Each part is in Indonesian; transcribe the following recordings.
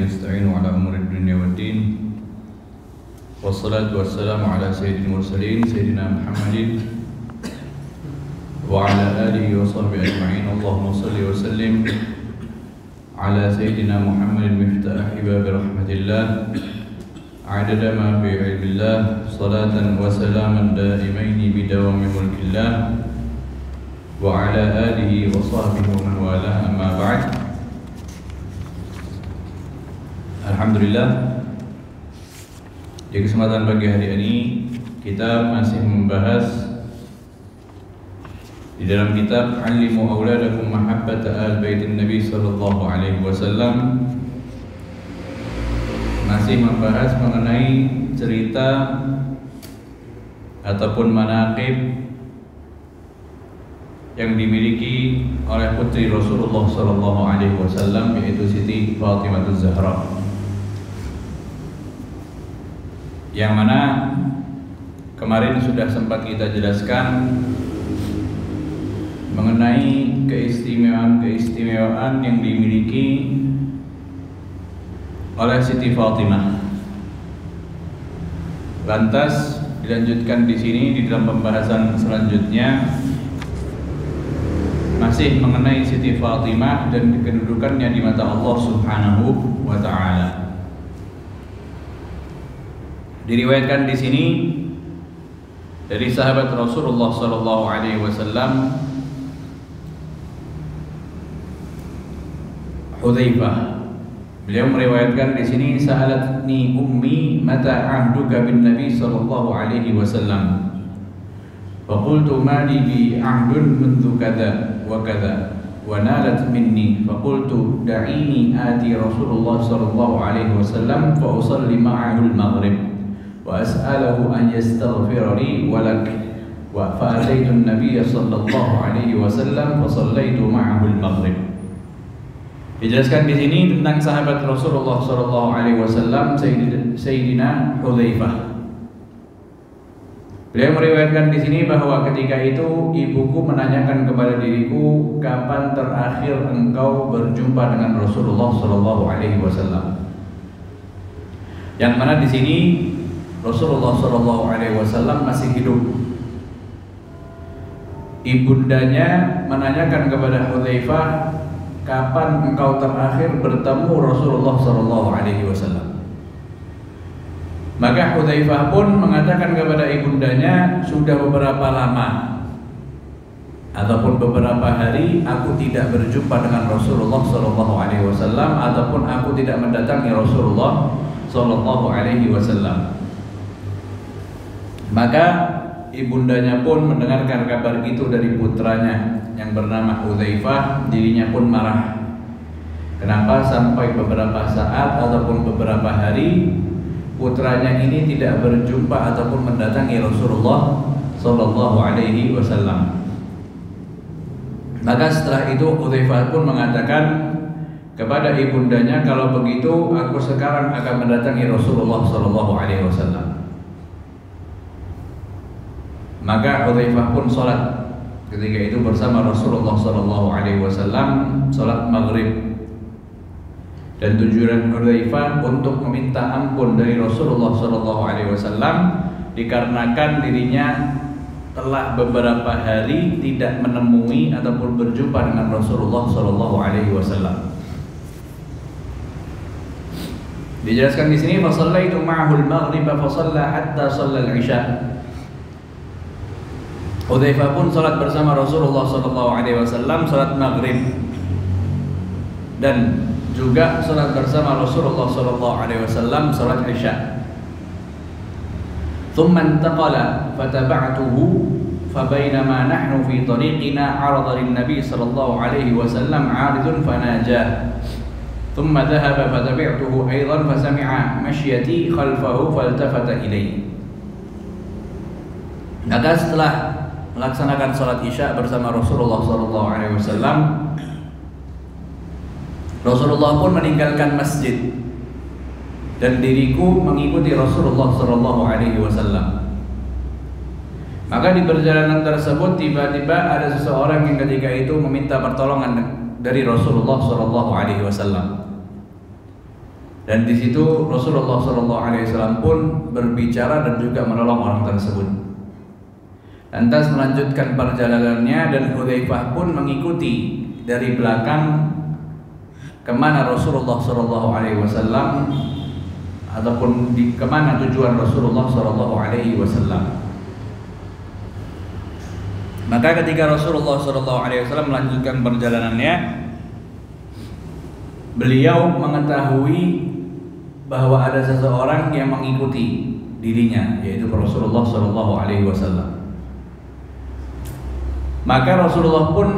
نستعين على أمور الدنيا والدين والصلاة والسلام على سيد المرسلين سيدنا محمد وعلى آله وصحبه أجمعين. اللهم صل وسلم على سيدنا محمد مفتاح باب رحمة الله عدد ما في علم الله صلاة وسلاما دائمين بدوام ملك الله وعلى آله وصحبه ومن والاه. أما بعد. Alhamdulillah, di kesempatan pagi hari ini kita masih membahas di dalam kitab Allimu Auladakum Mahabbata Al-Baitin Nabi sallallahu alaihi wasallam, masih membahas mengenai cerita ataupun manaqib yang dimiliki oleh putri Rasulullah sallallahu alaihi wasallam, yaitu Siti Fatimah Az-Zahra, yang mana kemarin sudah sempat kita jelaskan mengenai keistimewaan yang dimiliki oleh Siti Fatimah. Lantas dilanjutkan di sini di dalam pembahasan selanjutnya masih mengenai Siti Fatimah dan kedudukannya di mata Allah Subhanahu wa taala. Diriwayatkan di sini dari sahabat Rasulullah sallallahu alaihi wasallam Hudzaifah, beliau meriwayatkan di sini, sa'alatni ummi mata ahduka bin Nabi sallallahu alaihi wasallam, fa qultu ma li bi ahdun mundu kadza wa kadza wa nalat minni, fa qultu da'ini ati Rasulullah sallallahu alaihi wasallam fa usalli ma'ahu al-maghrib wa as'aluhu an yastaghfira li wa lak, wa fa'ataitu an-nabiy sallallahu alaihi wasallam fa sallaitu ma'ahu al-maghrib. Dijelaskan di sini tentang sahabat Rasulullah sallallahu alaihi wasallam Sayyidina Hudzaifah. Beliau meriwayatkan di sini bahwa ketika itu ibuku menanyakan kepada diriku, kapan terakhir engkau berjumpa dengan Rasulullah sallallahu alaihi wasallam. Yang mana di sini Rasulullah sallallahu alaihi wasallam masih hidup. Ibundanya menanyakan kepada Hudzaifah, kapan engkau terakhir bertemu Rasulullah sallallahu alaihi wasallam? Maka Hudzaifah pun mengatakan kepada ibundanya, sudah beberapa lama ataupun beberapa hari aku tidak berjumpa dengan Rasulullah sallallahu alaihi wasallam, ataupun aku tidak mendatangi Rasulullah sallallahu alaihi wasallam. Maka ibundanya pun mendengarkan kabar itu dari putranya yang bernama Hudzaifah. Dirinya pun marah. Kenapa sampai beberapa saat ataupun beberapa hari putranya ini tidak berjumpa ataupun mendatangi Rasulullah sallallahu alaihi wasallam? Maka setelah itu Hudzaifah pun mengatakan kepada ibundanya, kalau begitu aku sekarang akan mendatangi Rasulullah sallallahu alaihi wasallam. Maka Hudzaifah pun sholat ketika itu bersama Rasulullah sallallahu alaihi wasallam, sholat maghrib. Dan tujuan Hudzaifah untuk meminta ampun dari Rasulullah sallallahu alaihi wasallam dikarenakan dirinya telah beberapa hari tidak menemui ataupun berjumpa dengan Rasulullah sallallahu alaihi wasallam. Dijelaskan di sini, fa shallaitu ma'ahu al-maghrib fa shalla hatta shalla al-isya. Hudzaifah pun salat bersama Rasulullah sallallahu alaihi wasallam salat maghrib, dan juga salat bersama Rasulullah sallallahu alaihi wasallam salat isya. Thumma intaqala fataba'tuhu fabainama nahnu fi tariqina 'arada lin-nabi sallallahu alaihi wasallam 'aridun fanajah. Thumma dhahaba fatabi'tuhu aidan fasami'a mashyati khalfahu faltafata ilayhi. Maka setelah melaksanakan salat isya bersama Rasulullah sallallahu alaihi wasallam, Rasulullah pun meninggalkan masjid dan diriku mengikuti Rasulullah sallallahu alaihi wasallam. Maka di perjalanan tersebut tiba-tiba ada seseorang yang ketika itu meminta pertolongan dari Rasulullah sallallahu alaihi wasallam. Dan di situ Rasulullah SAW pun berbicara dan juga menolong orang tersebut. Lantas melanjutkan perjalanannya dan Hudzaifah pun mengikuti dari belakang kemana Rasulullah SAW ataupun kemana tujuan Rasulullah SAW. Maka ketika Rasulullah SAW melanjutkan perjalanannya, beliau mengetahui bahwa ada seseorang yang mengikuti dirinya, yaitu Rasulullah SAW. Maka Rasulullah pun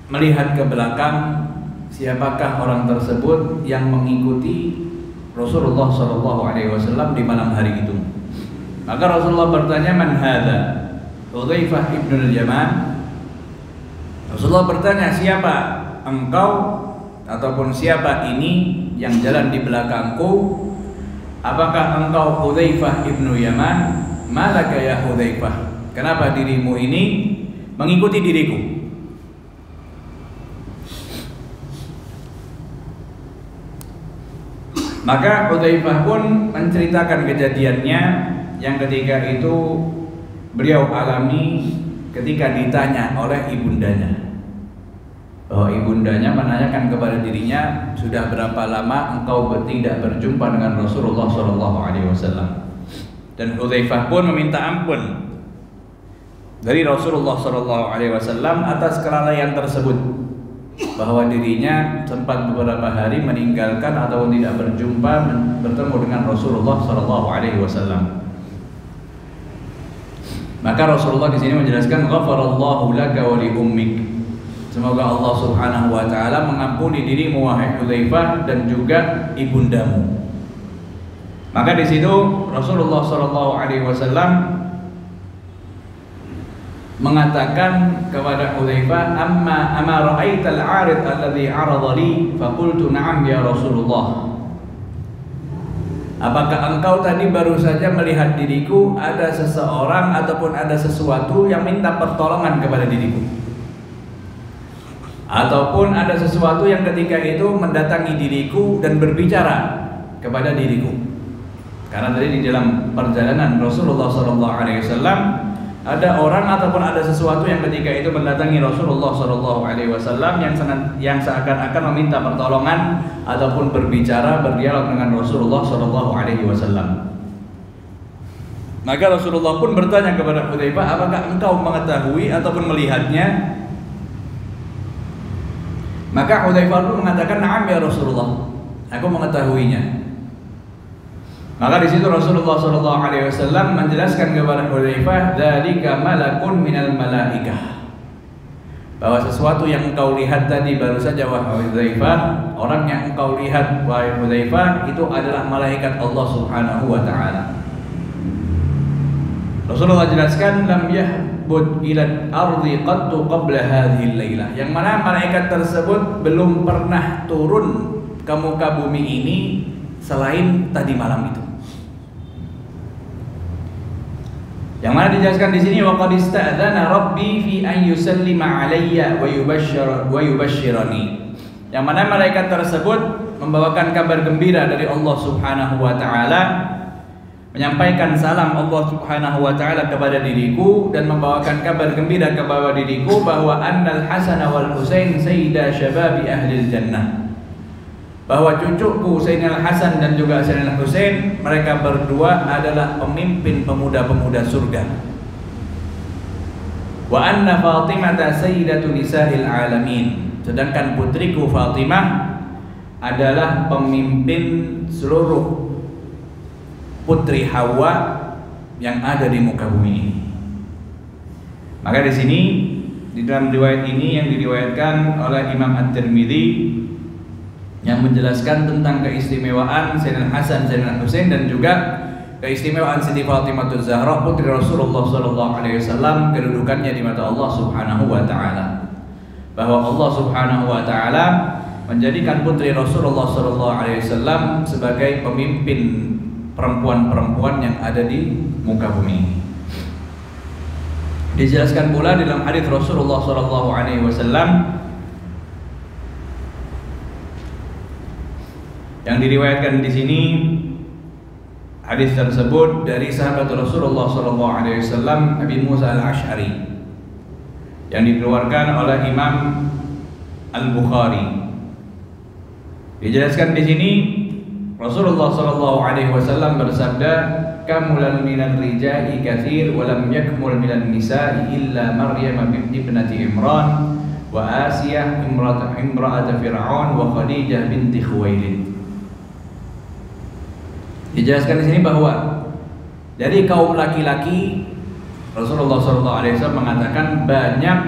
melihat ke belakang siapakah orang tersebut yang mengikuti Rasulullah SAW di malam hari itu. Maka Rasulullah bertanya, man hadza? Hudzaifah ibn al-Yaman. Rasulullah bertanya, siapa engkau ataupun siapa ini yang jalan di belakangku? Apakah engkau Hudzaifah ibn Yaman? Malaka ya Hudzaifah? Kenapa dirimu ini mengikuti diriku? Maka Hudzaifah pun menceritakan kejadiannya yang ketika itu beliau alami ketika ditanya oleh ibundanya, bahwa ibundanya menanyakan kepada dirinya, sudah berapa lama engkau tidak berjumpa dengan Rasulullah SAW? Dan Hudzaifah pun meminta ampun dari Rasulullah SAW atas kelalaian tersebut, bahwa dirinya sempat beberapa hari meninggalkan atau tidak bertemu dengan Rasulullah SAW. Maka Rasulullah di sini menjelaskan, ghafarallahu laka wa li ummik. Semoga Allah Subhanahu wa taala mengampuni dirimu wahai Hudzaifah dan juga ibundamu. Maka di situ Rasulullah SAW mengatakan kepada Hudzaifah, amma ra'aital 'arid alladhi 'arada li? Faqultu na'am ya Rasulullah. Apakah engkau tadi baru saja melihat diriku ada seseorang ataupun ada sesuatu yang minta pertolongan kepada diriku? Ataupun ada sesuatu yang ketika itu mendatangi diriku dan berbicara kepada diriku? Karena tadi di dalam perjalanan Rasulullah SAW ada orang ataupun ada sesuatu yang ketika itu mendatangi Rasulullah SAW yang seakan-akan meminta pertolongan ataupun berbicara, berdialog dengan Rasulullah SAW. Maka Rasulullah pun bertanya kepada Hudzaifah, apakah engkau mengetahui ataupun melihatnya? Maka Hudzaifah pun mengatakan, na'am ya Rasulullah, aku mengetahuinya. Maka di situ Rasulullah SAW menjelaskan kepada Hudzaifah, dzalika malakun minal malaikah, bahwa sesuatu yang engkau lihat tadi baru saja wahai Hudzaifah, orang yang engkau lihat wahai Hudzaifah itu adalah malaikat Allah Subhanahu wa taala. Rasulullah jelaskan, lam yahbud ila ardi qattu qabla hadhihi lailah, yang mana malaikat tersebut belum pernah turun ke muka bumi ini selain tadi malam itu. Yang mana dijelaskan di sini, wa qad ista'dzana rabbi fi an yusallima alayya wa yubashshirani. Yang mana malaikat tersebut membawakan kabar gembira dari Allah Subhanahu wa taala, menyampaikan salam Allah Subhanahu wa taala kepada diriku dan membawakan kabar gembira kepada diriku bahwa annal Hasan wal Husain sayyida syababi ahli jannah, bahwa cucuku Sayyidina Hasan dan juga Sayyidina Husain, mereka berdua adalah pemimpin pemuda-pemuda surga. Wa anna Fatimah sayyidatu nisa'il alamin, sedangkan putriku Fatimah adalah pemimpin seluruh putri Hawa yang ada di muka bumi ini. Maka di sini di dalam riwayat ini yang diriwayatkan oleh Imam At-Tirmidzi yang menjelaskan tentang keistimewaan Sayyidina Hasan, Sayyidina Husain dan juga keistimewaan Siti Fatimah Zahra putri Rasulullah SAW, kedudukannya di mata Allah Subhanahu wa taala, bahwa Allah Subhanahu wa taala menjadikan putri Rasulullah SAW sebagai pemimpin perempuan-perempuan yang ada di muka bumi ini. Dijelaskan pula dalam hadis Rasulullah SAW yang diriwayatkan di sini hadis tersebut dari sahabat Rasulullah SAW Abi Musa al-Ash'ari yang dikeluarkan oleh Imam Al-Bukhari. Dijelaskan di sini Rasulullah SAW bersabda, "Kamulan minal rijali katsir wa lam yakmul minan nisa'i illa Maryam ibnati Imran wa Asiyah imra'at Fir'aun wa Khadijah binti Khuwailid." Dijelaskan di sini bahwa dari kaum laki-laki Rasulullah SAW mengatakan banyak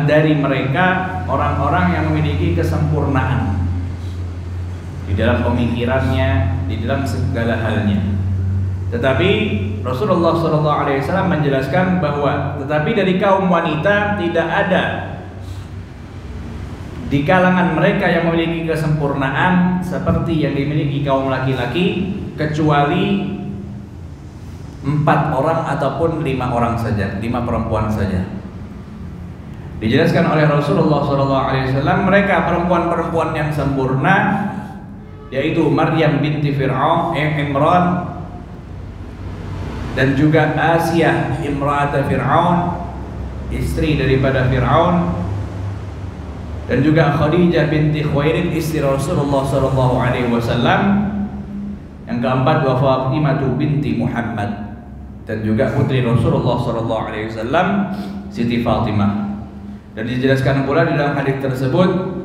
dari mereka orang-orang yang memiliki kesempurnaan di dalam pemikirannya, di dalam segala halnya. Tetapi Rasulullah SAW menjelaskan bahwa tetapi dari kaum wanita tidak ada di kalangan mereka yang memiliki kesempurnaan seperti yang dimiliki kaum laki-laki, kecuali 4 orang ataupun 5 orang saja, 5 perempuan saja. Dijelaskan oleh Rasulullah SAW mereka perempuan-perempuan yang sempurna, yaitu Maryam binti Fir'aun, Imran, dan juga Asiyah imra'at Fir'aun, istri daripada Fir'aun, dan juga Khadijah binti Khuwailid, istri Rasulullah SAW. Yang keempat wa Fatimah binti Muhammad, dan juga putri Rasulullah SAW Siti Fatimah. Dan dijelaskan pula di dalam hadis tersebut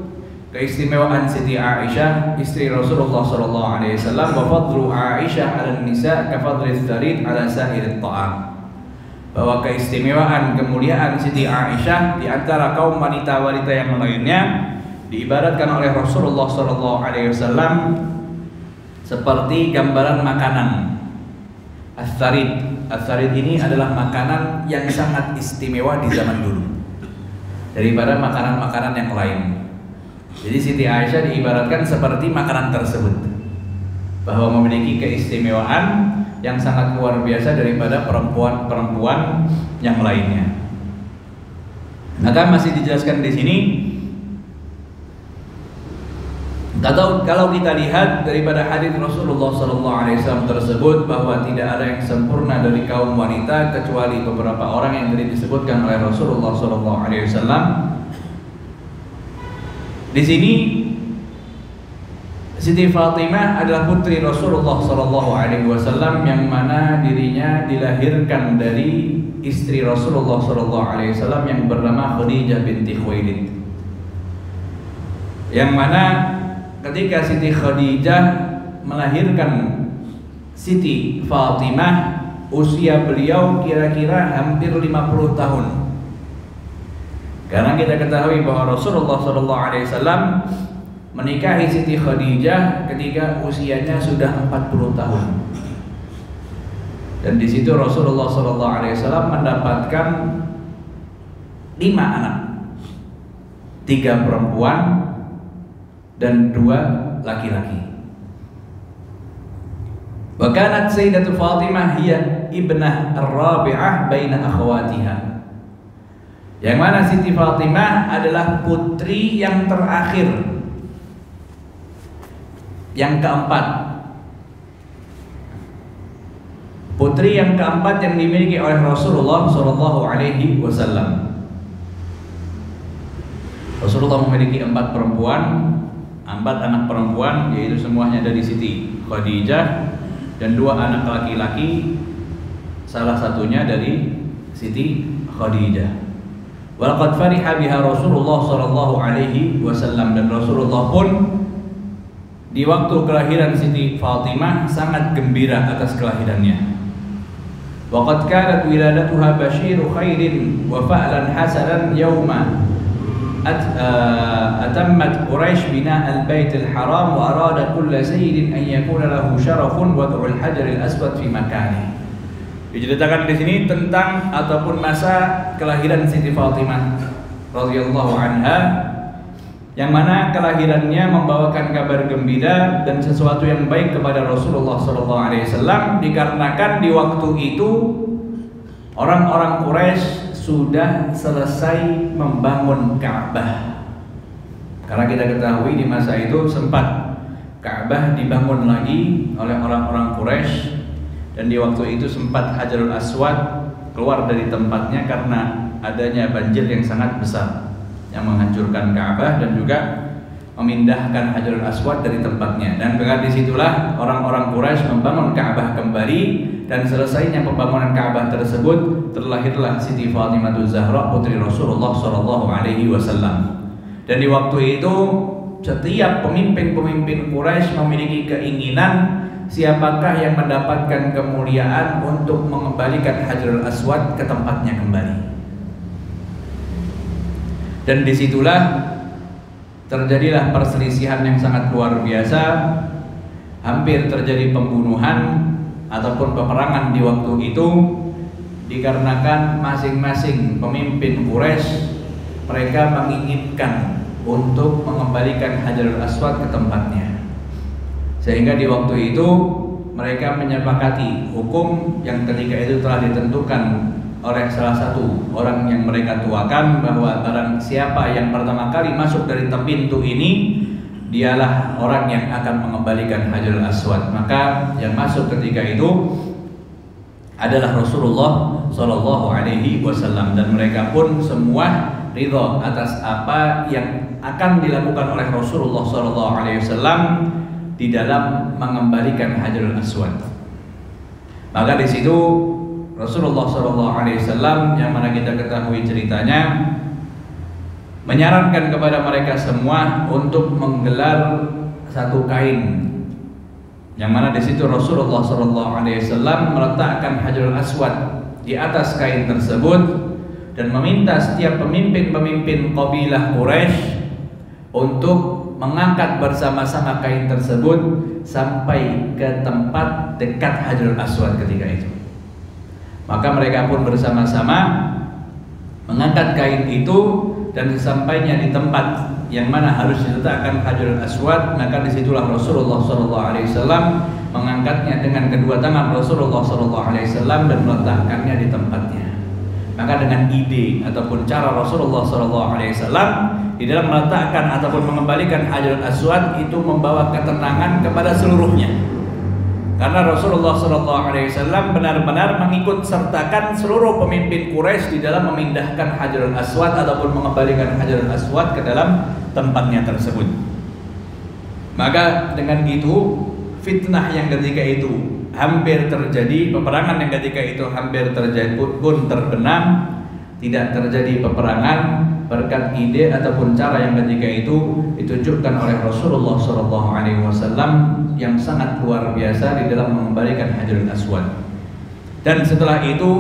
keistimewaan Siti Aisyah istri Rasulullah SAW, wa fadlu Aisyah 'ala nisa ka fadli tsarid 'ala sa'ir ta'am, bahwa keistimewaan kemuliaan Siti Aisyah di antara kaum wanita-wanita yang lainnya diibaratkan oleh Rasulullah SAW seperti gambaran makanan. As-sarid. As-sarid ini adalah makanan yang sangat istimewa di zaman dulu daripada makanan-makanan yang lain. Jadi Siti Aisyah diibaratkan seperti makanan tersebut, bahwa memiliki keistimewaan yang sangat luar biasa daripada perempuan-perempuan yang lainnya. Maka masih dijelaskan di sini, kalau kita lihat daripada hadis Rasulullah SAW tersebut bahwa tidak ada yang sempurna dari kaum wanita kecuali beberapa orang yang tadi disebutkan oleh Rasulullah SAW. Di sini Siti Fatimah adalah putri Rasulullah SAW yang mana dirinya dilahirkan dari istri Rasulullah SAW yang bernama Khadijah binti Khuwailid. Yang mana ketika Siti Khadijah melahirkan Siti Fatimah, usia beliau kira-kira hampir 50 tahun. Karena kita ketahui bahwa Rasulullah SAW menikahi Siti Khadijah ketika usianya sudah 40 tahun. Dan di situ Rasulullah SAW mendapatkan 5 anak, 3 perempuan dan 2 laki-laki. Wa kanat Sayyidatu Fatimah hiya ibnah ar-rabi'ah baina akhawatiha. Yang mana Siti Fatimah adalah putri yang terakhir, yang keempat, putri yang keempat yang dimiliki oleh Rasulullah SAW. Rasulullah memiliki 4 perempuan, 4 anak perempuan, yaitu semuanya dari Siti Khadijah, dan 2 anak laki-laki, salah satunya dari Siti Khadijah. Walaqad fariha biha Rasulullah SAW, dan Rasulullah pun di waktu kelahiran Siti Fatimah sangat gembira atas kelahirannya. Waqad kanat wiladatuha basyiru khairin wa fa'lan hasanan yawma atammat Quraisy bina al-bait al-haram wa arada kull sayyidin an yakuna lahu syarafun wad'u al-hajar al-aswad fi makanihi. Diceritakan di sini tentang ataupun masa kelahiran Siti Fatimah radhiyallahu anha, yang mana kelahirannya membawakan kabar gembira dan sesuatu yang baik kepada Rasulullah SAW, dikarenakan di waktu itu orang-orang Quraisy sudah selesai membangun Ka'bah. Karena kita ketahui di masa itu sempat Ka'bah dibangun lagi oleh orang-orang Quraisy, dan di waktu itu sempat Hajarul Aswad keluar dari tempatnya karena adanya banjir yang sangat besar yang menghancurkan Ka'bah dan juga memindahkan Hajarul Aswad dari tempatnya. Dan berkat disitulah orang-orang Quraisy membangun Ka'bah kembali, dan selesainya pembangunan Ka'bah tersebut terlahirlah Siti Fatimah Zahra putri Rasulullah SAW. Dan di waktu itu setiap pemimpin-pemimpin Quraisy memiliki keinginan siapakah yang mendapatkan kemuliaan untuk mengembalikan Hajarul Aswad ke tempatnya kembali. Dan disitulah terjadilah perselisihan yang sangat luar biasa, hampir terjadi pembunuhan ataupun peperangan di waktu itu, dikarenakan masing-masing pemimpin Quraisy mereka menginginkan untuk mengembalikan Hajarul Aswad ke tempatnya. Sehingga di waktu itu mereka menyepakati hukum yang ketika itu telah ditentukan oleh salah satu orang yang mereka tuakan, bahwa barang siapa yang pertama kali masuk dari pintu ini, dialah orang yang akan mengembalikan Hajarul Aswad. Maka yang masuk ketika itu adalah Rasulullah SAW, dan mereka pun semua ridho atas apa yang akan dilakukan oleh Rasulullah SAW di dalam mengembalikan Hajarul Aswad. Maka di situ Rasulullah SAW, yang mana kita ketahui ceritanya, menyarankan kepada mereka semua untuk menggelar satu kain, yang mana di situ Rasulullah SAW meletakkan Hajarul Aswad di atas kain tersebut, dan meminta setiap pemimpin-pemimpin kabilah Quraisy untuk mengangkat bersama-sama kain tersebut sampai ke tempat dekat Hajarul Aswad ketika itu. Maka mereka pun bersama-sama mengangkat kain itu, dan sesampainya di tempat yang mana harus diletakkan Hajarul Aswad, maka disitulah Rasulullah SAW mengangkatnya dengan kedua tangan Rasulullah SAW dan meletakkannya di tempatnya. Maka dengan ide ataupun cara Rasulullah SAW di dalam meletakkan ataupun mengembalikan Hajarul Aswad itu membawa ketenangan kepada seluruhnya. Karena Rasulullah SAW benar-benar mengikut sertakan seluruh pemimpin Quraisy di dalam memindahkan Hajarul Aswad ataupun mengembalikan Hajarul Aswad ke dalam tempatnya tersebut. Maka dengan itu fitnah yang ketika itu hampir terjadi, peperangan yang ketika itu hampir terjadi pun terbenam, tidak terjadi peperangan berkat ide ataupun cara yang ketika itu ditunjukkan oleh Rasulullah SAW yang sangat luar biasa di dalam mengembalikan Hajarul Aswad. Dan setelah itu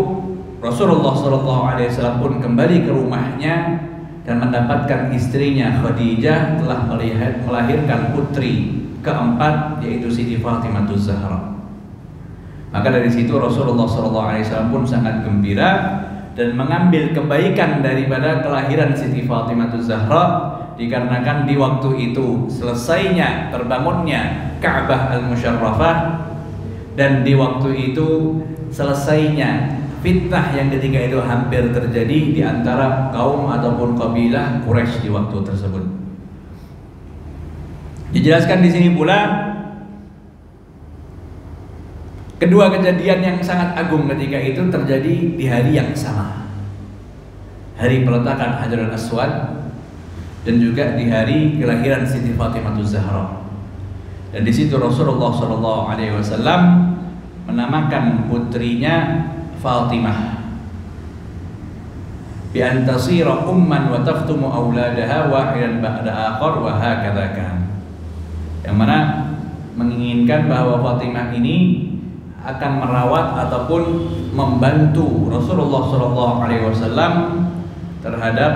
Rasulullah SAW pun kembali ke rumahnya dan mendapatkan istrinya Khadijah telah melahirkan putri keempat, yaitu Siti Fatimah Zahra. Maka dari situ Rasulullah SAW pun sangat gembira dan mengambil kebaikan daripada kelahiran Siti Fatimah Zahra, dikarenakan di waktu itu selesainya terbangunnya Ka'bah Al-Musyarrafah, dan di waktu itu selesainya fitnah yang ketika itu hampir terjadi di antara kaum ataupun kabilah Quraisy di waktu tersebut. Dijelaskan di sini pula kedua kejadian yang sangat agung ketika itu terjadi di hari yang sama, hari peletakan Hajarul Aswad, dan juga di hari kelahiran Siti Fatimah Zahra. Dan di situ Rasulullah SAW menamakan putrinya Fatimah bi an tasira umman wa taftumu auladaha wahidan ba'da akhar wa hakadha kan, yang mana menginginkan bahwa Fatimah ini akan merawat ataupun membantu Rasulullah SAW terhadap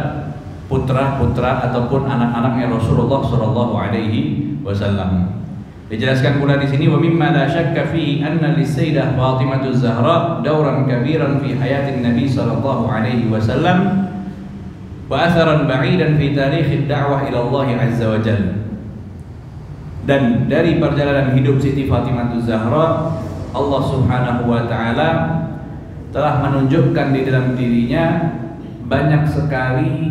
putra-putra ataupun anak-anaknya Rasulullah SAW. Dijelaskan pula di sini, wa mimma la syakka fi anna lis-sayyidah Fatimah Zahra dauran kabiran fi hayatin Nabi sallallahu alaihi wasallam wa atharan ba'idan fi tarikh ad-da'wah ila Allah azza wa jalla. Dan dari perjalanan hidup Siti Fatimah Zahra, Allah Subhanahu wa taala telah menunjukkan di dalam dirinya banyak sekali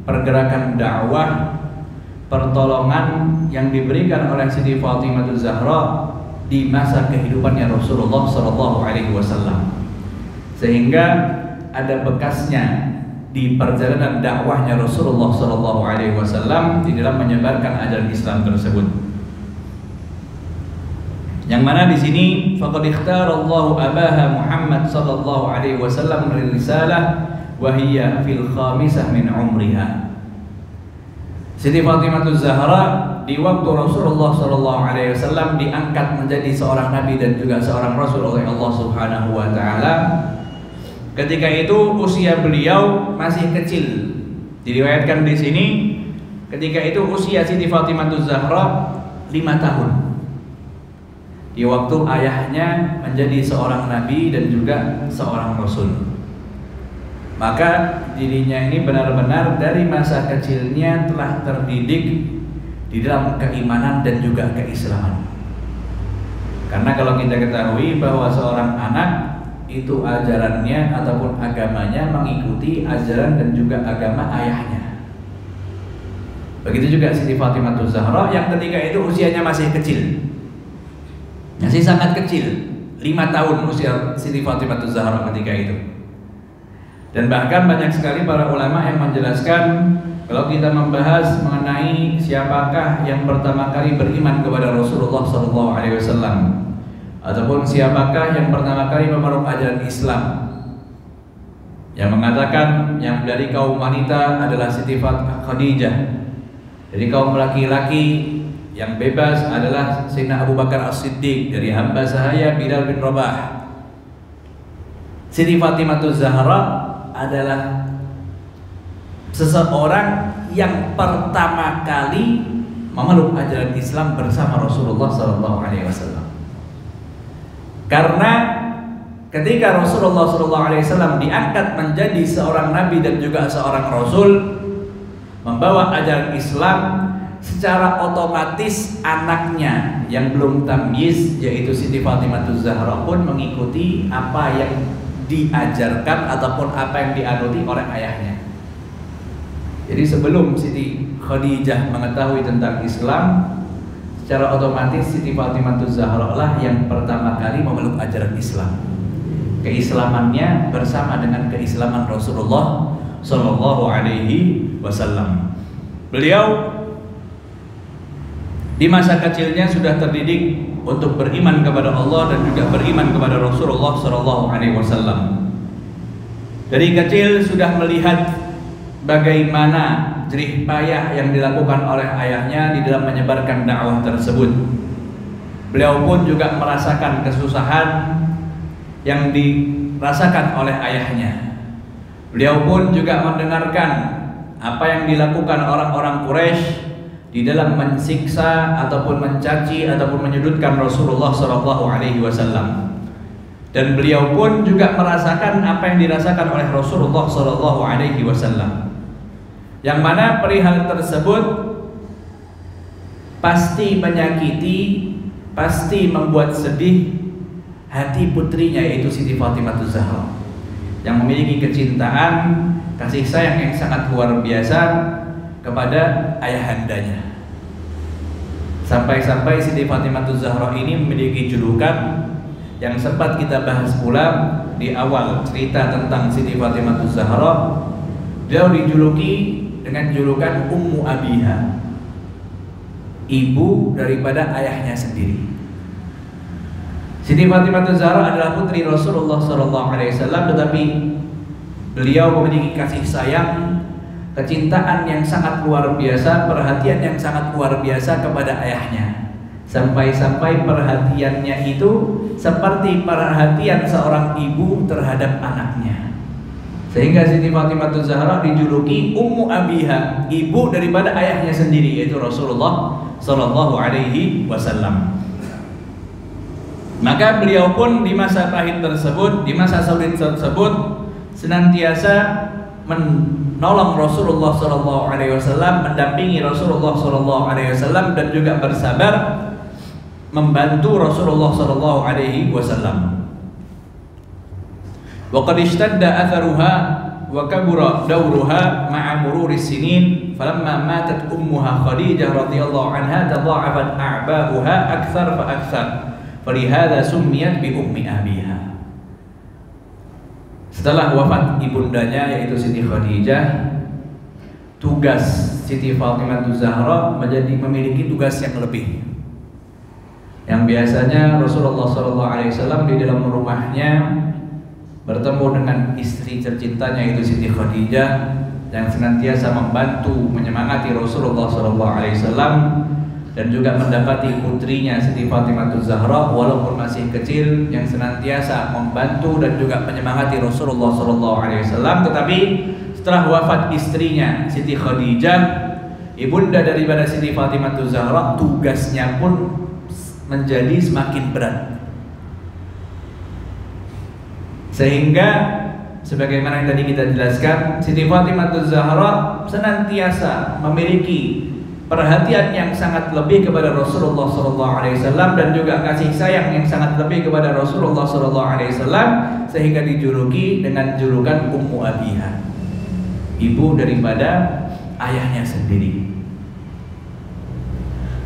pergerakan dakwah pertolongan yang diberikan oleh Siti Fatimah Zahra di masa kehidupannya Rasulullah Shallallahu Alaihi Wasallam, sehingga ada bekasnya di perjalanan dakwahnya Rasulullah Shallallahu Alaihi Wasallam di dalam menyebarkan ajaran Islam tersebut. Yang mana di sini faqad ikhtarallahu abaha Muhammad sallallahu alaihi wasallam risalah wa hiya fil khamisah min umriha. Siti Fatimah Zahra di waktu Rasulullah sallallahu alaihi wasallam diangkat menjadi seorang nabi dan juga seorang rasul oleh Allah Subhanahu wa taala. Ketika itu usia beliau masih kecil. Diriwayatkan di sini ketika itu usia Siti Fatimah Zahra 5 tahun. Di waktu ayahnya menjadi seorang nabi dan juga seorang rasul, maka dirinya ini benar-benar dari masa kecilnya telah terdidik di dalam keimanan dan juga keislaman. Karena kalau kita ketahui bahwa seorang anak itu ajarannya ataupun agamanya mengikuti ajaran dan juga agama ayahnya. Begitu juga Siti Fatimah Zahra yang ketika itu usianya masih kecil, masih sangat kecil, 5 tahun usia Siti Fatimah Zahra ketika itu. Dan bahkan banyak sekali para ulama yang menjelaskan kalau kita membahas mengenai siapakah yang pertama kali beriman kepada Rasulullah SAW, ataupun siapakah yang pertama kali memeluk ajaran Islam, yang mengatakan yang dari kaum wanita adalah Siti Khadijah, dari kaum laki-laki yang bebas adalah Sayyidina Abu Bakar As-Siddiq, dari hamba sahaya Bilal bin Rabah. Siti Fatimah Zahra adalah seseorang yang pertama kali memeluk ajaran Islam bersama Rasulullah SAW. Karena ketika Rasulullah SAW diangkat menjadi seorang nabi dan juga seorang rasul, membawa ajaran Islam, secara otomatis anaknya yang belum tamyiz yaitu Siti Fatimah Zahra pun mengikuti apa yang diajarkan ataupun apa yang dianuti oleh ayahnya. Jadi sebelum Siti Khadijah mengetahui tentang Islam, secara otomatis Siti Fatimah Zahra lah yang pertama kali memeluk ajaran Islam. Keislamannya bersama dengan keislaman Rasulullah Shallallahu Alaihi Wasallam. Beliau di masa kecilnya sudah terdidik untuk beriman kepada Allah dan juga beriman kepada Rasulullah SAW. Dari kecil sudah melihat bagaimana jerih payah yang dilakukan oleh ayahnya di dalam menyebarkan dakwah tersebut. Beliau pun juga merasakan kesusahan yang dirasakan oleh ayahnya. Beliau pun juga mendengarkan apa yang dilakukan orang-orang Quraisy di dalam mensiksa ataupun mencaci ataupun menyudutkan Rasulullah SAW. Dan beliau pun juga merasakan apa yang dirasakan oleh Rasulullah SAW, yang mana perihal tersebut pasti menyakiti, pasti membuat sedih hati putrinya yaitu Siti Fatimah Zahra, yang memiliki kecintaan, kasih sayang yang sangat luar biasa kepada ayahandanya. Sampai-sampai Siti Fatimah Zahra ini memiliki julukan yang sempat kita bahas pula di awal cerita tentang Siti Fatimah Zahra. Beliau dijuluki dengan julukan Ummu Abiha, ibu daripada ayahnya sendiri. Siti Fatimah Zahra adalah putri Rasulullah SAW, tetapi beliau memiliki kasih sayang, kecintaan yang sangat luar biasa, perhatian yang sangat luar biasa kepada ayahnya. Sampai-sampai perhatiannya itu seperti perhatian seorang ibu terhadap anaknya. Sehingga Siti Fatimah Zahra dijuluki Ummu Abiha, ibu daripada ayahnya sendiri yaitu Rasulullah Sallallahu Alaihi Wasallam. Maka beliau pun di masa pahit tersebut, di masa sulit tersebut, senantiasa menolong Rasulullah SAW, mendampingi Rasulullah SAW, dan juga bersabar membantu Rasulullah SAW. Wa qad ishtadda atharuha وكبر دورها مع مرور السنين فلما ماتت أمها خديجة رضي الله عنها تضاعفت أعباؤها أكثر فأكثر فلهذا سميت بأم أبيها. Setelah wafat ibundanya yaitu Siti Khadijah, tugas Siti Fatimah Zahra memiliki tugas yang lebih. Yang biasanya Rasulullah SAW di dalam rumahnya bertemu dengan istri tercintanya yaitu Siti Khadijah yang senantiasa membantu menyemangati Rasulullah SAW dan juga mendapati putrinya Siti Fatimah Zahra walaupun masih kecil yang senantiasa membantu dan juga menyemangati Rasulullah SAW. Tetapi setelah wafat istrinya Siti Khadijah, ibunda daripada Siti Fatimah Zahra, tugasnya pun menjadi semakin berat. Sehingga sebagaimana yang tadi kita jelaskan, Siti Fatimah Zahra senantiasa memiliki perhatian yang sangat lebih kepada Rasulullah SAW dan juga kasih sayang yang sangat lebih kepada Rasulullah SAW, sehingga dijuluki dengan julukan Ummu Abiha, ibu daripada ayahnya sendiri.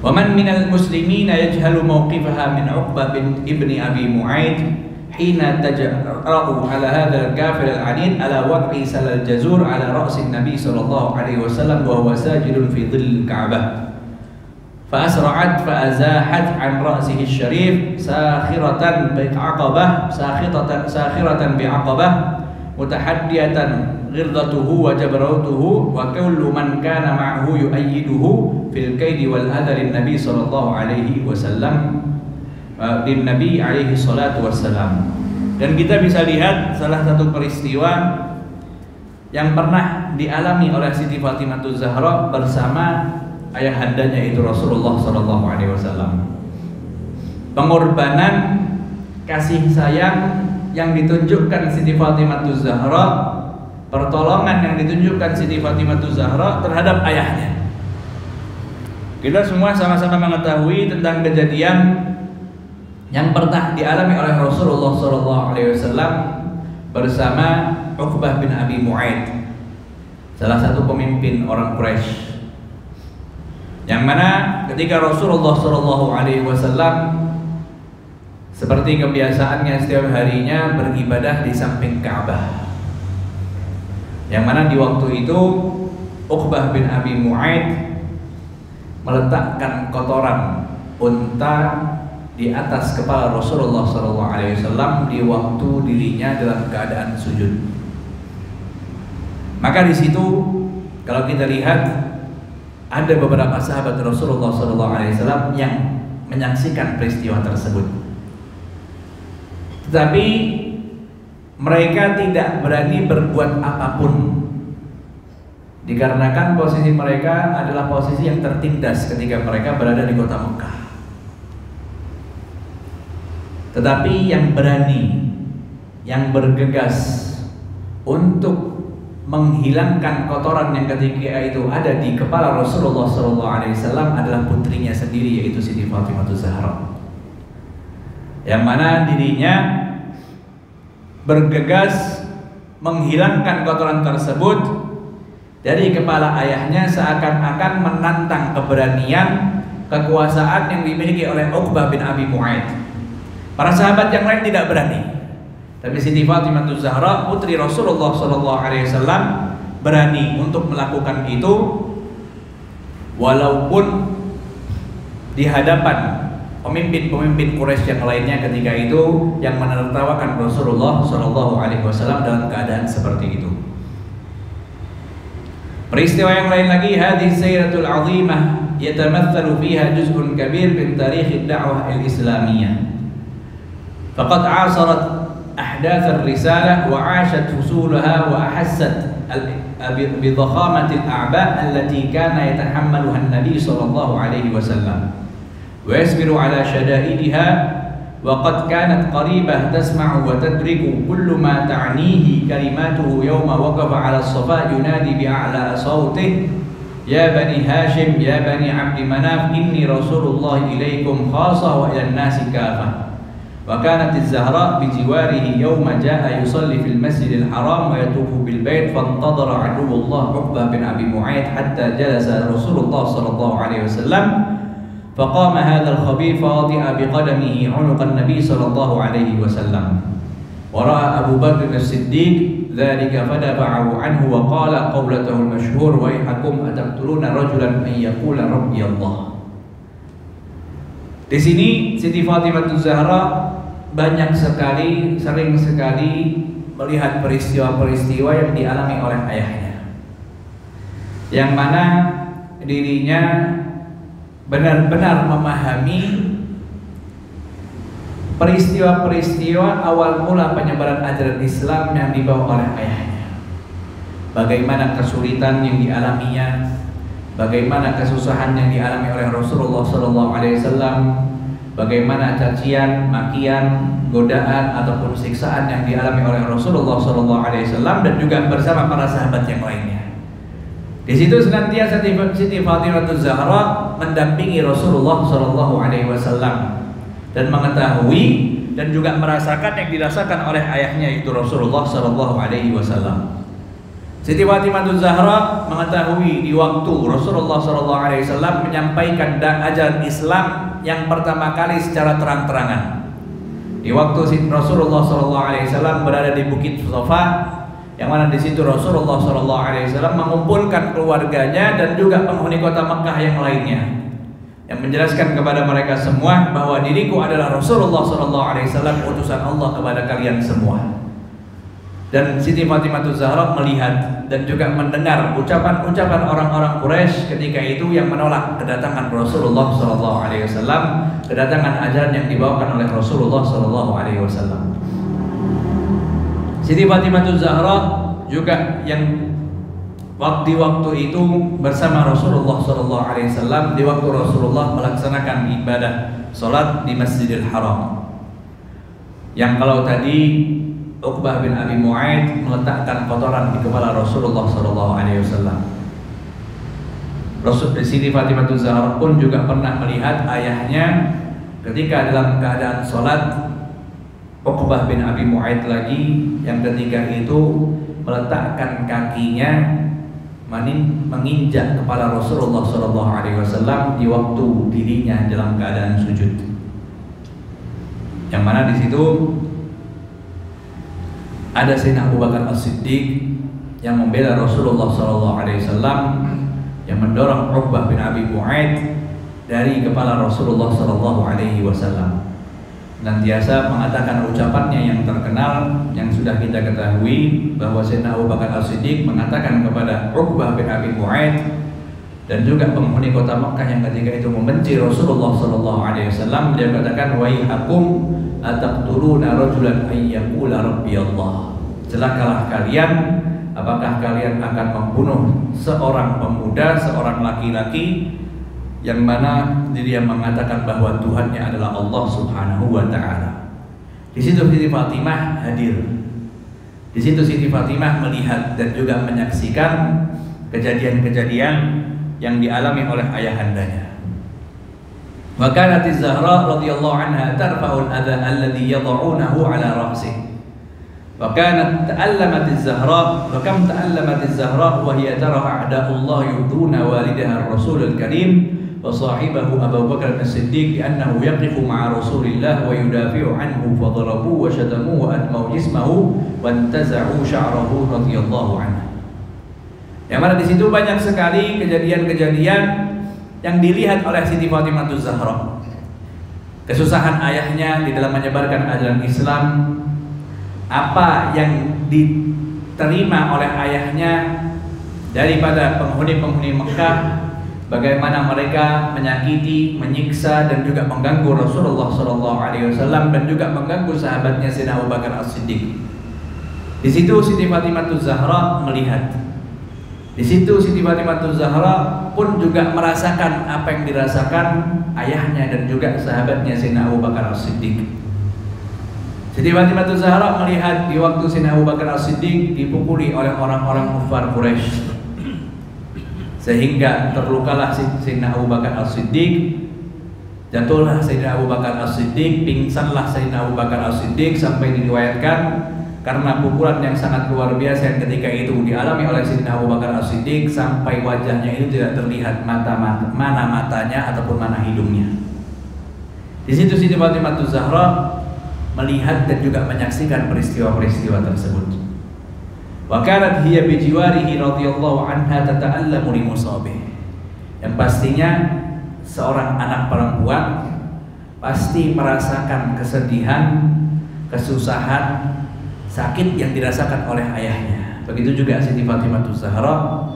Waman minal muslimina yajhalu mawqifaha min Uqbah bin ibni Abi Mu'aid hina tajra'u ala hadzal kafir al-'anid ala waqi salal jazur ala ra'sin nabi sallallahu alaihi wasallam wa huwa sajidun fi dhillil Ka'bah fa asra'at fa azahat 'an ra'sihi asy-syarif sakhiratan bi'aqabah mutahaddiyatan ghirdatuhu wa jabaratuhu wa kullu man kana ma'ahu yu'ayyiduhu fil kaidi wal adari nabi sallallahu alaihi wasallam din Nabi alaihi salatu wassalam. Dan kita bisa lihat salah satu peristiwa yang pernah dialami oleh Siti Fatimah Zahra bersama ayahandanya yaitu Rasulullah sallallahu alaihi wasallam. Pengorbanan kasih sayang yang ditunjukkan Siti Fatimah Zahra, pertolongan yang ditunjukkan Siti Fatimah Zahra terhadap ayahnya. Kita semua sama-sama mengetahui tentang kejadian yang pernah dialami oleh Rasulullah SAW bersama Uqbah bin Abi Mu'aid, salah satu pemimpin orang Quraisy, yang mana ketika Rasulullah SAW seperti kebiasaannya setiap harinya beribadah di samping Ka'bah, yang mana di waktu itu Uqbah bin Abi Mu'aid meletakkan kotoran unta di atas kepala Rasulullah SAW di waktu dirinya dalam keadaan sujud. Maka di situ kalau kita lihat ada beberapa sahabat Rasulullah SAW yang menyaksikan peristiwa tersebut, tetapi mereka tidak berani berbuat apapun dikarenakan posisi mereka adalah posisi yang tertindas ketika mereka berada di kota Mekah. Tetapi yang berani, yang bergegas untuk menghilangkan kotoran yang ketika itu ada di kepala Rasulullah SAW adalah putrinya sendiri yaitu Siti Fatimah Zahra, yang mana dirinya bergegas menghilangkan kotoran tersebut dari kepala ayahnya, seakan-akan menantang keberanian kekuasaan yang dimiliki oleh Uqbah bin Abi Mu'aid. Para sahabat yang lain tidak berani, tapi Siti Fatimah Zahra putri Rasulullah SAW berani untuk melakukan itu, walaupun di hadapan pemimpin-pemimpin Quraisy yang lainnya ketika itu yang menertawakan Rasulullah SAW dalam keadaan seperti itu. Peristiwa yang lain lagi, hadhihi sayratul 'azimah yatamathalu fiha juz'un kabir min tarikh ad-da'wah al-islamiyah. فقد عاصرت أحداث الرسالة وعاشت فصولها وأحست بضخامة الأعباء التي كان يتحملها النبي صلى الله عليه وسلم ويصبر على شدائدها وقد كانت قريبة تسمع وتدرك كل ما تعنيه كلماته يوم وقف على الصفا ينادي بأعلى صوته يا بني هاشم يا بني عبد مناف إني رسول الله إليكم خاصة وإلى الناس كافة وكانت الزهراء بجواره يوم جاء يصلي في المسجد الحرام ويطوف بالبيت فانتظر عدو الله عقبة بن أبي معيط حتى جلس رسول الله صلى الله عليه وسلم فقام هذا الخبيث فوطئ بقدمه عنق النبي صلى الله عليه وسلم ورأى أبو بكر الصديق ذلك فدفعه عنه وقال قولته المشهور ويحكم أتقتلون رجلا أن يقول ربي الله. Di sini Siti Fatimah Zahra sering sekali melihat peristiwa-peristiwa yang dialami oleh ayahnya, yang mana dirinya benar-benar memahami peristiwa-peristiwa awal mula penyebaran ajaran Islam yang dibawa oleh ayahnya. Bagaimana kesulitan yang dialaminya, bagaimana kesusahan yang dialami oleh Rasulullah SAW, bagaimana cacian, makian, godaan ataupun siksaan yang dialami oleh Rasulullah SAW dan juga bersama para sahabat yang lainnya. Di situ senantiasa Siti Fatimah Zahra mendampingi Rasulullah SAW dan mengetahui dan juga merasakan yang dirasakan oleh ayahnya yaitu Rasulullah SAW. Siti Fatimah Zahra mengetahui di waktu Rasulullah SAW menyampaikan ajaran Islam yang pertama kali secara terang-terangan. Di waktu Rasulullah SAW berada di Bukit Safa, yang mana di situ Rasulullah SAW mengumpulkan keluarganya dan juga penghuni kota Mekah yang lainnya, yang menjelaskan kepada mereka semua bahwa diriku adalah Rasulullah SAW, utusan Allah kepada kalian semua. Dan Siti Fatimah Zahra melihat dan juga mendengar ucapan-ucapan orang-orang Quraisy ketika itu yang menolak kedatangan Rasulullah SAW, kedatangan ajaran yang dibawakan oleh Rasulullah SAW. Siti Fatimah Zahra juga yang waktu itu bersama Rasulullah SAW di waktu Rasulullah melaksanakan ibadah sholat di Masjidil Haram, yang kalau tadi Uqbah bin Abi Mu'aid meletakkan kotoran di kepala Rasulullah SAW. Siti Fatimah Zahra pun juga pernah melihat ayahnya ketika dalam keadaan sholat, Uqbah bin Abi Mu'aid lagi, yang ketika itu meletakkan kakinya menginjak kepala Rasulullah SAW di waktu dirinya dalam keadaan sujud. Yang mana di situ ada Sayyidina Abu Bakar As-Siddiq yang membela Rasulullah SAW, yang mendorong Uqbah bin Abi Mu'aid dari kepala Rasulullah SAW. Nantiasa mengatakan ucapannya yang terkenal yang sudah kita ketahui, bahwa Sayyidina Abu Bakar As-Siddiq mengatakan kepada Uqbah bin Abi Mu'aid dan juga penghuni kota Makkah yang ketika itu membenci Rasulullah SAW, dia katakan, waihakum ataqtuluna rajulan ay yaqula rabbi Allah. Celakalah kalian, apakah kalian akan membunuh seorang pemuda, seorang laki-laki yang mana dia mengatakan bahwa Tuhannya adalah Allah Subhanahu wa taala. Di situ Siti Fatimah hadir. Di situ Siti Fatimah melihat dan juga menyaksikan kejadian-kejadian yang dialami oleh ayahandanya. Wa kanat Az-Zahra radhiyallahu anha tarfa'u al-adha alladhi yad'unahu 'ala ra'sihi. Wa kanat ta'allamat Az-Zahra wa kam ta'allamat Az-Zahra wa hiya tara a'da'ullah yuduna walidaha ar-rasul al-karim wa sahibahu Abu Bakar as-Siddiq li'annahu yaqifu ma'a Rasulillah wa yudafi'u anhu fa darabuhu wa shatamuhu wa admau jismahu wa intaza'u sya'rahu radhiyallahu anhu. Yang mana di situ banyak sekali kejadian-kejadian yang dilihat oleh Siti Fatimah Zahra. Kesusahan ayahnya di dalam menyebarkan ajaran Islam, apa yang diterima oleh ayahnya daripada penghuni-penghuni Mekah, bagaimana mereka menyakiti, menyiksa dan juga mengganggu Rasulullah SAW dan juga mengganggu sahabatnya Sayyidina Abu Bakar As-Siddiq. Di situ Siti Fatimah Zahra melihat. Di situ Siti Fatimah Zahra pun juga merasakan apa yang dirasakan ayahnya dan juga sahabatnya Sayyidina Abu Bakar As-Siddiq. Siti Fatimah Zahra melihat di waktu Sayyidina Abu Bakar As-Siddiq dipukuli oleh orang-orang kufar Quraisy, sehingga terlukalah Sayyidina Abu Bakar As-Siddiq Jatuhlah Sayyidina Abu Bakar As-Siddiq, pingsanlah Sayyidina Abu Bakar As-Siddiq, sampai diriwayatkan karena pukulan yang sangat luar biasa yang ketika itu dialami oleh Sayyidina Abu Bakar As-Siddiq sampai wajahnya itu tidak terlihat mana matanya ataupun mana hidungnya. Di situ Siti Fatimah Zahra melihat dan juga menyaksikan peristiwa-peristiwa tersebut. Wa kanat hiya bi jiwarihi radhiyallahu anha tata'allamu li musabih. Yang pastinya seorang anak perempuan pasti merasakan kesedihan, kesusahan, sakit yang dirasakan oleh ayahnya. Begitu juga Siti Fatimah Zahra,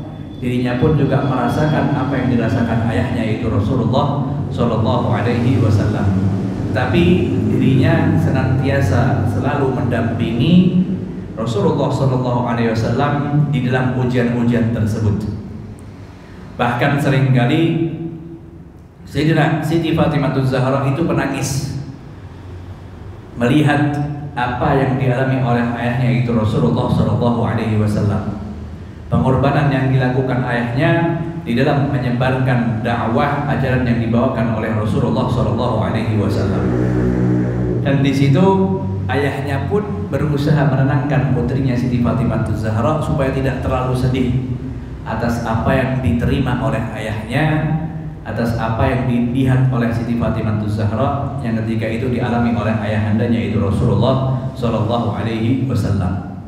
dirinya pun juga merasakan apa yang dirasakan ayahnya, yaitu Rasulullah Shallallahu Alaihi Wasallam. Tapi dirinya senantiasa selalu mendampingi Rasulullah Shallallahu Alaihi Wasallam di dalam ujian-ujian tersebut. Bahkan seringkali Sayyidina Siti Fatimah Zahra itu menangis melihat apa yang dialami oleh ayahnya, yaitu Rasulullah Shallallahu Alaihi Wasallam. Pengorbanan yang dilakukan ayahnya di dalam menyebarkan dakwah ajaran yang dibawakan oleh Rasulullah Shallallahu Alaihi Wasallam. Dan di situ ayahnya pun berusaha menenangkan putrinya Siti Fatimah Zahra supaya tidak terlalu sedih atas apa yang diterima oleh ayahnya, atas apa yang dilihat oleh Siti Fatimah Zahra yang ketika itu dialami oleh ayahandanya, yaitu Rasulullah Shallallahu Alaihi Wasallam.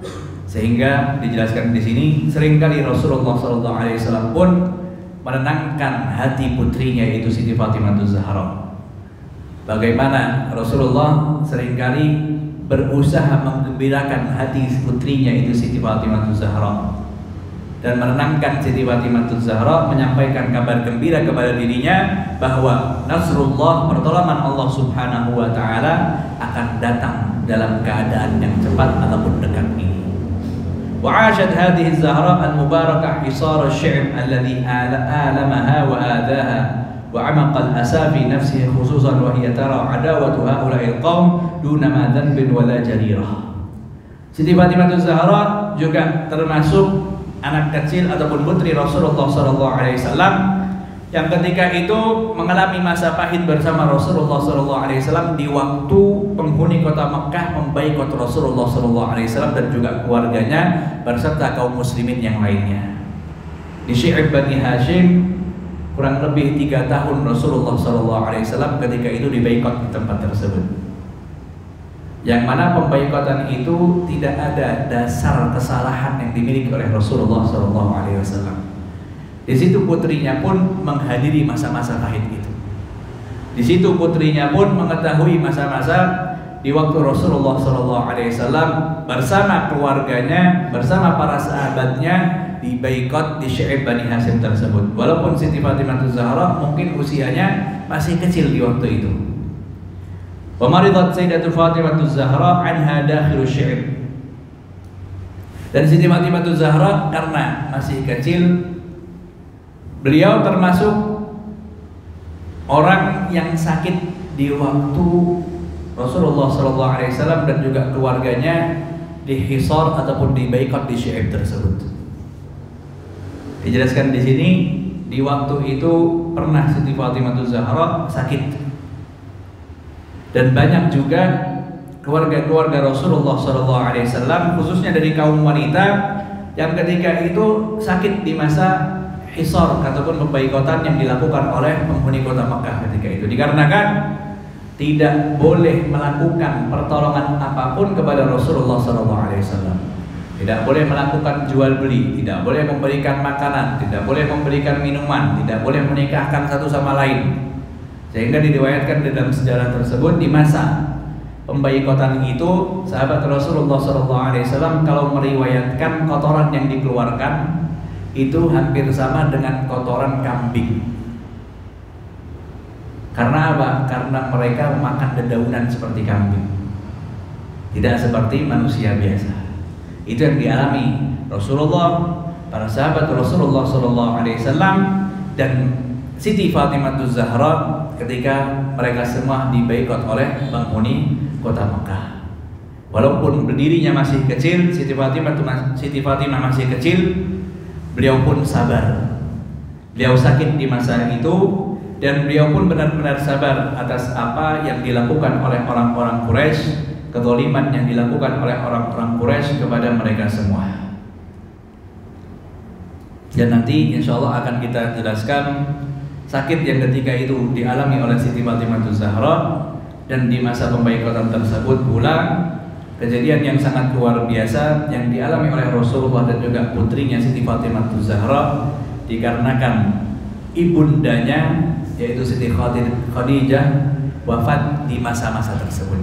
Sehingga dijelaskan di sini, seringkali Rasulullah Shallallahu Alaihi Wasallam pun menenangkan hati putrinya, yaitu Siti Fatimah Zahra. Bagaimana Rasulullah seringkali berusaha menggembirakan hati putrinya, itu Siti Fatimah Zahra, dan menenangkan Siti Fatimah Zahra, menyampaikan kabar gembira kepada dirinya bahwa Nasrullah, pertolongan Allah Subhanahu wa Ta'ala akan datang dalam keadaan yang cepat ataupun dekat ini. وعاشت هذه الزهراء المباركة حصار الشعب الذي آلمها وآذاها وعمق الأسى في نفسه، خصوصا وهي ترى عداوة هؤلاء القوم دون ما ذنب ولا جريرة. Siti Fatimah Zahra juga termasuk anak kecil ataupun putri Rasulullah SAW yang ketika itu mengalami masa pahit bersama Rasulullah SAW di waktu penghuni kota Mekah memboikot Rasulullah SAW dan juga keluarganya berserta kaum muslimin yang lainnya. Di Syi'ib Bani Hashim kurang lebih 3 tahun Rasulullah SAW ketika itu diboikot di tempat tersebut, yang mana pemboikotan itu tidak ada dasar kesalahan yang dimiliki oleh Rasulullah SAW. Di situ putrinya pun menghadiri masa-masa pahit itu. Di situ putrinya pun mengetahui masa-masa di waktu Rasulullah SAW bersama keluarganya, bersama para sahabatnya diboikot di Syi'ib Bani Hashim tersebut. Walaupun Siti Fatimah Zahra mungkin usianya masih kecil di waktu itu. Wa maridat Sayyidatu Fatimah Zahra anha dakhilu Syi'ib. Dan Siti Fatimah Zahra karena masih kecil, beliau termasuk orang yang sakit di waktu Rasulullah SAW dan juga keluarganya dihisar ataupun diboikot di Syi'ib tersebut. Dijelaskan di sini, di waktu itu pernah Siti Fatimah Zahra sakit, dan banyak juga keluarga-keluarga Rasulullah SAW, khususnya dari kaum wanita, yang ketika itu sakit di masa hisar ataupun pemboikotan yang dilakukan oleh penghuni kota Mekah ketika itu, dikarenakan tidak boleh melakukan pertolongan apapun kepada Rasulullah SAW. Tidak boleh melakukan jual beli, tidak boleh memberikan makanan, tidak boleh memberikan minuman, tidak boleh menikahkan satu sama lain. Sehingga diriwayatkan dalam sejarah tersebut, di masa pemboikotan itu sahabat Rasulullah SAW kalau meriwayatkan kotoran yang dikeluarkan itu hampir sama dengan kotoran kambing. Karena apa? Karena mereka memakan dedaunan seperti kambing, tidak seperti manusia biasa. Itu yang dialami Rasulullah, para sahabat Rasulullah SAW, dan Siti Fatimah Zahra ketika mereka semua diboikot oleh penghuni kota Mekah. Walaupun berdirinya masih kecil, Siti Fatimah masih kecil, beliau pun sabar. Beliau sakit di masa itu, dan beliau pun benar-benar sabar atas apa yang dilakukan oleh orang-orang Quraisy, kezaliman yang dilakukan oleh orang-orang Quraisy kepada mereka semua. Dan nanti insya Allah akan kita jelaskan sakit yang ketika itu dialami oleh Siti Fatimah Zahra, dan di masa pembaikatan tersebut pula kejadian yang sangat luar biasa yang dialami oleh Rasulullah dan juga putrinya Siti Fatimah Zahra, dikarenakan ibundanya yaitu Siti Khadijah wafat di masa-masa tersebut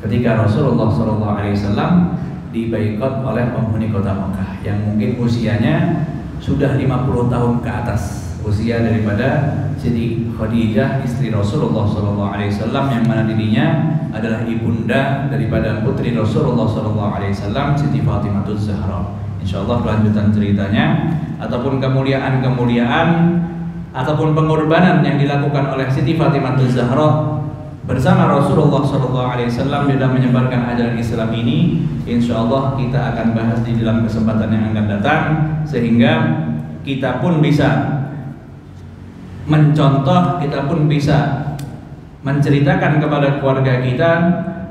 ketika Rasulullah SAW dibaikot oleh penghuni kota Mekah yang mungkin usianya sudah 50 tahun ke atas usia daripada Siti Khadijah istri Rasulullah SAW, yang mana dirinya adalah ibunda daripada putri Rasulullah SAW, Siti Fatimah Zahra. Insyaallah kelanjutan ceritanya ataupun kemuliaan-kemuliaan ataupun pengorbanan yang dilakukan oleh Siti Fatimah Zahra bersama Rasulullah SAW dalam menyebarkan ajaran Islam ini, insyaallah kita akan bahas di dalam kesempatan yang akan datang, sehingga kita pun bisa mencontoh, kita pun bisa menceritakan kepada keluarga kita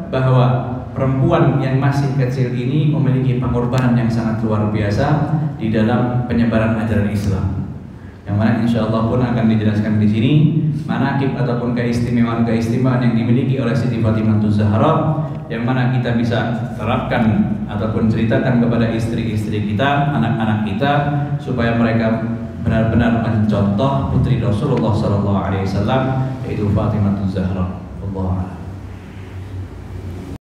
bahwa perempuan yang masih kecil ini memiliki pengorbanan yang sangat luar biasa di dalam penyebaran ajaran Islam, yang mana insyaallah pun akan dijelaskan di sini manaqib ataupun keistimewaan yang dimiliki oleh Siti Fatimah Zahra, yang mana kita bisa terapkan ataupun ceritakan kepada istri-istri kita, anak-anak kita, supaya mereka benar-benar mencontoh putri Rasulullah SAW yaitu Fatimah Zahra. Allah.